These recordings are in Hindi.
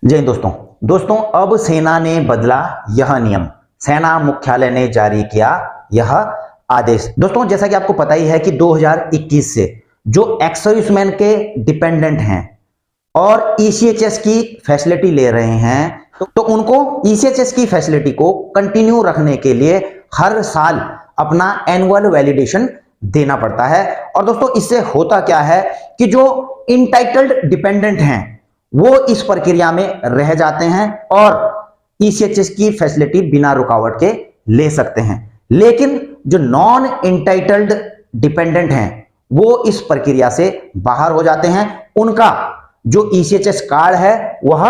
जय हिंद दोस्तों अब सेना ने बदला यह नियम। सेना मुख्यालय ने जारी किया यह आदेश। दोस्तों जैसा कि आपको पता ही है कि 2021 से जो एक्स सर्विसमैन के डिपेंडेंट हैं और ईसीएचएस की फैसिलिटी ले रहे हैं तो उनको ईसीएचएस की फैसिलिटी को कंटिन्यू रखने के लिए हर साल अपना एनुअल वैलिडेशन देना पड़ता है। और दोस्तों इससे होता क्या है कि जो इंटाइटल्ड डिपेंडेंट हैं वो इस प्रक्रिया में रह जाते हैं और ईसीएचएस की फैसिलिटी बिना रुकावट के ले सकते हैं, लेकिन जो नॉन इंटाइटल्ड डिपेंडेंट हैं वो इस प्रक्रिया से बाहर हो जाते हैं। उनका जो ईसीएचएस कार्ड है वह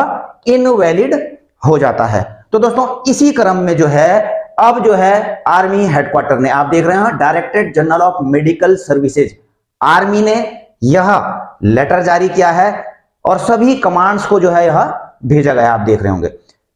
इनवैलिड हो जाता है। तो दोस्तों इसी क्रम में जो है अब जो है आर्मी हेडक्वार्टर ने, आप देख रहे हैं directorate general of medical services, army ने यह लेटर जारी किया है और सभी कमांड्स को जो है यह भेजा गया, आप देख रहे होंगे।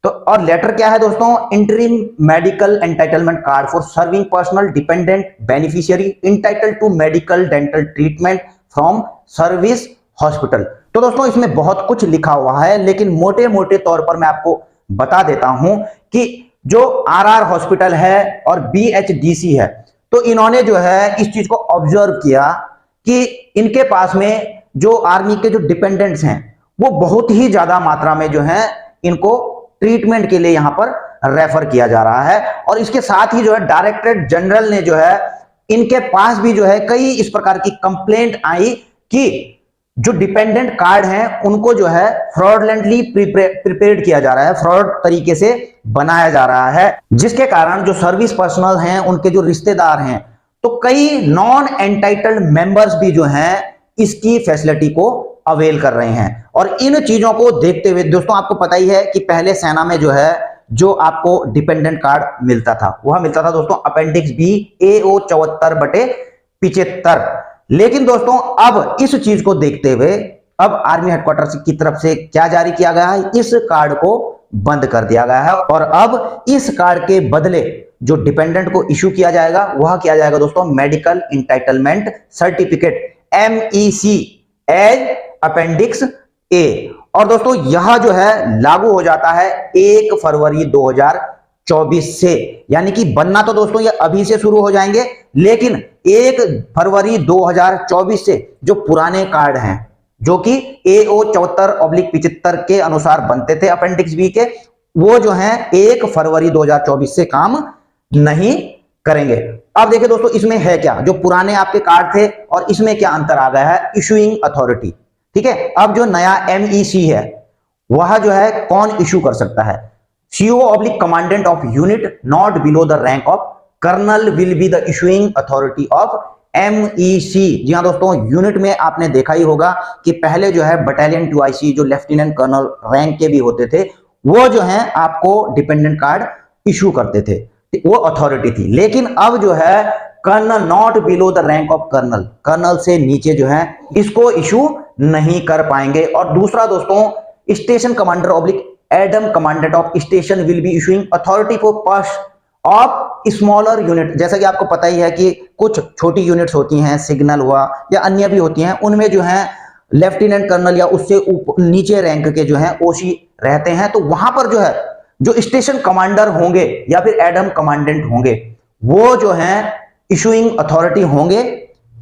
तो और लेटर क्या है दोस्तों, interim medical entitlement card for serving personnel dependent beneficiary entitled to medical dental treatment from service hospital. तो दोस्तों इसमें बहुत कुछ लिखा हुआ है, लेकिन मोटे मोटे तौर पर मैं आपको बता देता हूं कि जो आरआर हॉस्पिटल है और बीएचडीसी है, तो इन्होंने जो है इस चीज को ऑब्जर्व किया कि इनके पास में जो आर्मी के जो डिपेंडेंट्स हैं वो बहुत ही ज्यादा मात्रा में जो है इनको ट्रीटमेंट के लिए यहां पर रेफर किया जा रहा है। और इसके साथ ही जो है डायरेक्टरेट जनरल ने जो है इनके पास भी जो है कई इस प्रकार की कंप्लेंट आई कि जो डिपेंडेंट कार्ड हैं उनको जो है फ्रॉडलेंटली प्रिपेयर्ड किया जा रहा है, फ्रॉड तरीके से बनाया जा रहा है, जिसके कारण जो सर्विस पर्सनल हैं उनके जो रिश्तेदार हैं तो कई नॉन एंटाइटल्ड मेंबर्स भी जो हैं इसकी फैसिलिटी को अवेल कर रहे हैं। और इन चीजों को देखते हुए दोस्तों आपको पता ही है कि पहले सेना में जो है जो आपको डिपेंडेंट कार्ड मिलता था वह मिलता था दोस्तों अपेंडिक्स बी AO 74/75। लेकिन दोस्तों अब इस चीज को देखते हुए अब आर्मी हेडक्वार्टर की तरफ से क्या जारी किया गया है, इस कार्ड को बंद कर दिया गया है और अब इस कार्ड के बदले जो डिपेंडेंट को इशू किया जाएगा वह किया जाएगा दोस्तों medical entitlement certificate MEC as appendix A। और दोस्तों यह जो है लागू हो जाता है 1 फरवरी 2024 से, यानी कि बनना तो दोस्तों ये अभी से शुरू हो जाएंगे, लेकिन 1 फरवरी 2024 से जो पुराने कार्ड हैं जो कि AO 74/75 के अनुसार बनते थे अपेंडिक्स बी के, वो जो है 1 फरवरी 2024 से काम नहीं करेंगे। अब देखिए दोस्तों इसमें है क्या, जो पुराने आपके कार्ड थे और इसमें क्या अंतर आ गया है, इशूइंग अथॉरिटी। ठीक है, अब जो नया MEC है वह जो है कौन इशू कर सकता है, CO/ commandant of unit not below the rank of colonel will be the issuing authority of MEC। जी हाँ दोस्तों, यूनिट में आपने देखा ही होगा कि पहले जो है बटालियन 2IC जो लेफ्टिनेंट कर्नल रैंक के भी होते थे वो जो है आपको डिपेंडेंट कार्ड इशू करते थे, वो अथॉरिटी थी। लेकिन अब जो है colonel not below the rank of colonel, colonel से नीचे जो है इसको इशू नहीं कर पाएंगे। और दूसरा दोस्तों station commander oblique Adam commandant of station will be issuing authority for pass of smaller unit. जैसा कि आपको पता ही है कि कुछ छोटी यूनिट्स होती हैं, सिग्नल हुआ या अन्य भी होती हैं, उनमें जो है लेफ्टिनेंट कर्नल या उससे नीचे रैंक के जो है OC रहते हैं, तो वहां पर जो है जो स्टेशन कमांडर होंगे या फिर एडम कमांडेंट होंगे वो जो है इशूइंग अथॉरिटी होंगे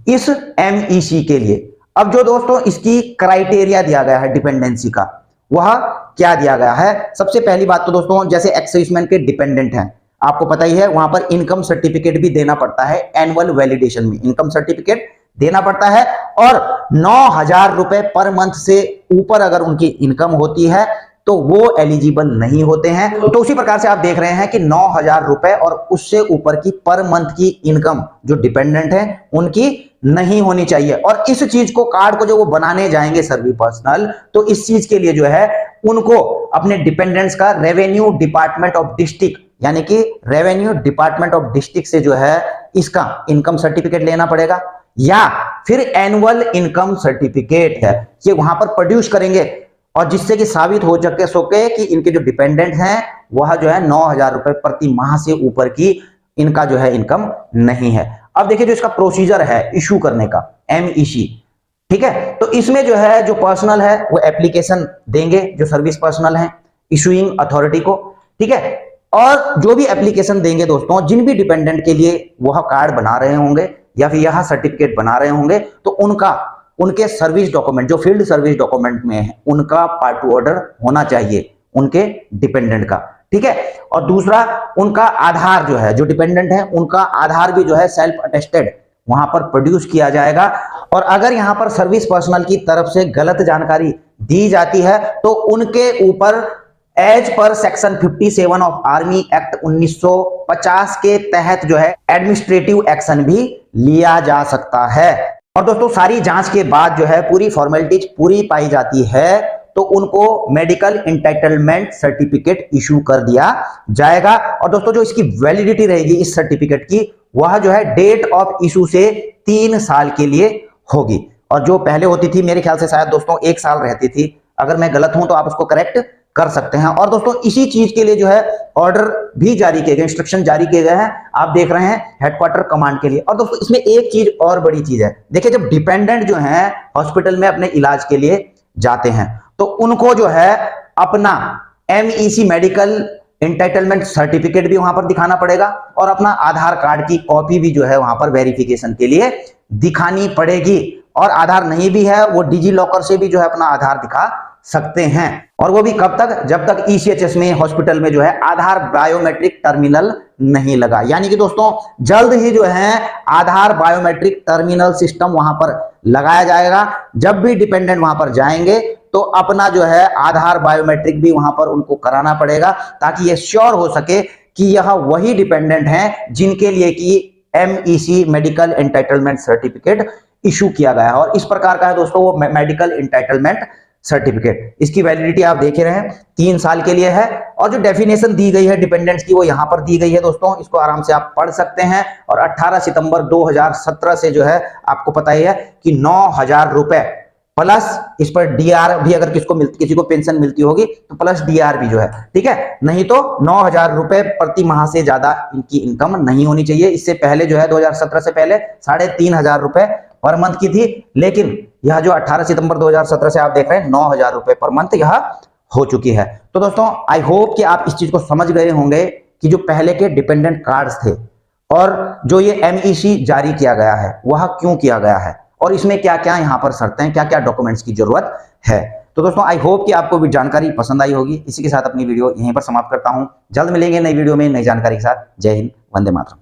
इस MEC के लिए। अब जो दोस्तों इसकी क्राइटेरिया दिया गया है डिपेंडेंसी का, वह क्या दिया गया है, सबसे पहली बात तो दोस्तों जैसे एक्स सर्विसमैन के डिपेंडेंट हैं, आपको पता ही है वहां पर इनकम सर्टिफिकेट भी देना पड़ता है, एनुअल वैलिडेशन में इनकम सर्टिफिकेट देना पड़ता है और 9,000 रुपए पर मंथ से ऊपर अगर उनकी इनकम होती है तो वो एलिजिबल नहीं होते हैं। तो उसी प्रकार से आप देख रहे हैं कि 9,000 रुपए और उससे ऊपर की पर मंथ की इनकम जो डिपेंडेंट है उनकी नहीं होनी चाहिए। और इस चीज को कार्ड को जो वो बनाने जाएंगे सर्विस पर्सनल, तो इस चीज के लिए जो है उनको अपने डिपेंडेंट्स का रेवेन्यू डिपार्टमेंट ऑफ डिस्ट्रिक्ट, यानी कि रेवेन्यू डिपार्टमेंट ऑफ डिस्ट्रिक्ट से जो है इसका इनकम सर्टिफिकेट लेना पड़ेगा, या फिर एनुअल इनकम सर्टिफिकेट है ये वहां पर प्रोड्यूस करेंगे और जिससे कि साबित हो सके कि इनके जो डिपेंडेंट हैं वह जो है 9,000 रुपए प्रति माह से ऊपर की इनका जो है इनकम नहीं है। अब देखिए जो इसका प्रोसीजर है इशू करने का MEC, ठीक है। तो इसमें जो है जो पर्सनल है वो एप्लीकेशन देंगे, जो सर्विस पर्सनल है इशूइंग अथॉरिटी को, ठीक है। और जो भी एप्लीकेशन देंगे दोस्तों, जिन भी डिपेंडेंट के लिए वह कार्ड बना रहे होंगे या फिर यह सर्टिफिकेट बना रहे होंगे, तो उनके सर्विस डॉक्यूमेंट जो फील्ड सर्विस डॉक्यूमेंट में है उनका पार्ट टू ऑर्डर होना चाहिए उनके डिपेंडेंट का, ठीक है। और दूसरा, उनका आधार जो है, जो डिपेंडेंट है उनका आधार भी जो है सेल्फ अटेस्टेड वहां पर प्रोड्यूस किया जाएगा। और अगर यहां पर सर्विस पर्सनल की तरफ से गलत जानकारी दी जाती है तो उनके ऊपर as per section 57 of army act 1950 के तहत जो है एडमिनिस्ट्रेटिव एक्शन भी लिया जा सकता है। और दोस्तों सारी जांच के बाद जो है पूरी फॉर्मेलिटीज पूरी पाई जाती है तो उनको मेडिकल एंटाइटलमेंट सर्टिफिकेट इशू कर दिया जाएगा। और दोस्तों जो इसकी वैलिडिटी रहेगी इस सर्टिफिकेट की, वह जो है डेट ऑफ इशू से 3 साल के लिए होगी। और जो पहले होती थी मेरे ख्याल से शायद दोस्तों 1 साल रहती थी। अगर मैं गलत हूं तो आप उसको करेक्ट कर सकते हैं। और दोस्तों इसी चीज के लिए जो है ऑर्डर भी जारी किए गए, इंस्ट्रक्शन जारी किए गए हैं, आप देख रहे हैं हेडक्वार्टर कमांड के लिए। और दोस्तों इसमें एक चीज और बड़ी चीज है, देखिए जब डिपेंडेंट जो है हॉस्पिटल में अपने इलाज के लिए जाते हैं तो उनको जो है अपना MEC मेडिकल एंटाइटलमेंट सर्टिफिकेट भी वहां पर दिखाना पड़ेगा और अपना आधार कार्ड की कॉपी भी जो है वहां पर वेरिफिकेशन के लिए दिखानी पड़ेगी। और आधार नहीं भी है वो डिजी लॉकर से भी जो है अपना आधार दिखा सकते हैं। और वो भी कब तक, जब तक ECHS में हॉस्पिटल में जो है आधार बायोमेट्रिक टर्मिनल नहीं लगा। यानी कि दोस्तों जल्द ही जो है आधार बायोमेट्रिक टर्मिनल सिस्टम वहां पर लगाया जाएगा। जब भी डिपेंडेंट वहां पर जाएंगे तो अपना जो है आधार बायोमेट्रिक भी वहां पर उनको कराना पड़ेगा ताकि ये श्योर हो सके कि यह वही डिपेंडेंट हैं जिनके लिए कि MEC medical entitlement certificate issue किया गया है। और इस प्रकार का है दोस्तों वो मेडिकल एंटाइटलमेंट सर्टिफिकेट। इसकी वैलिडिटी आप देख रहे हैं 3 साल के लिए है। और जो डेफिनेशन दी गई है डिपेंडेंट्स की वो यहां पर दी गई है दोस्तों, इसको आराम से आप पढ़ सकते हैं। और 18 सितंबर 2017 से जो है आपको पता ही है कि 9,000 रुपए प्लस इस पर DR भी अगर किसी को पेंशन मिलती होगी तो प्लस DR भी जो है, ठीक है। नहीं तो 9,000 रुपए प्रति माह से ज्यादा इनकी इनकम नहीं होनी चाहिए। इससे पहले जो है 2017 से पहले 3,500 रुपए पर मंथ की थी, लेकिन यह जो 18 सितंबर 2017 से आप देख रहे हैं 9,000 रुपए पर मंथ यह हो चुकी है। तो दोस्तों आई होप कि आप इस चीज को समझ गए होंगे कि जो पहले के डिपेंडेंट कार्ड्स थे और जो ये MEC जारी किया गया है वह क्यों किया गया है और इसमें क्या क्या यहां पर शर्तें, क्या क्या डॉक्यूमेंट्स की जरूरत है। तो दोस्तों आई होप कि आपको भी जानकारी पसंद आई होगी। इसी के साथ अपनी वीडियो यहीं पर समाप्त करता हूं। जल्द मिलेंगे नई वीडियो में नई जानकारी के साथ। जय हिंद, वंदे मातरम।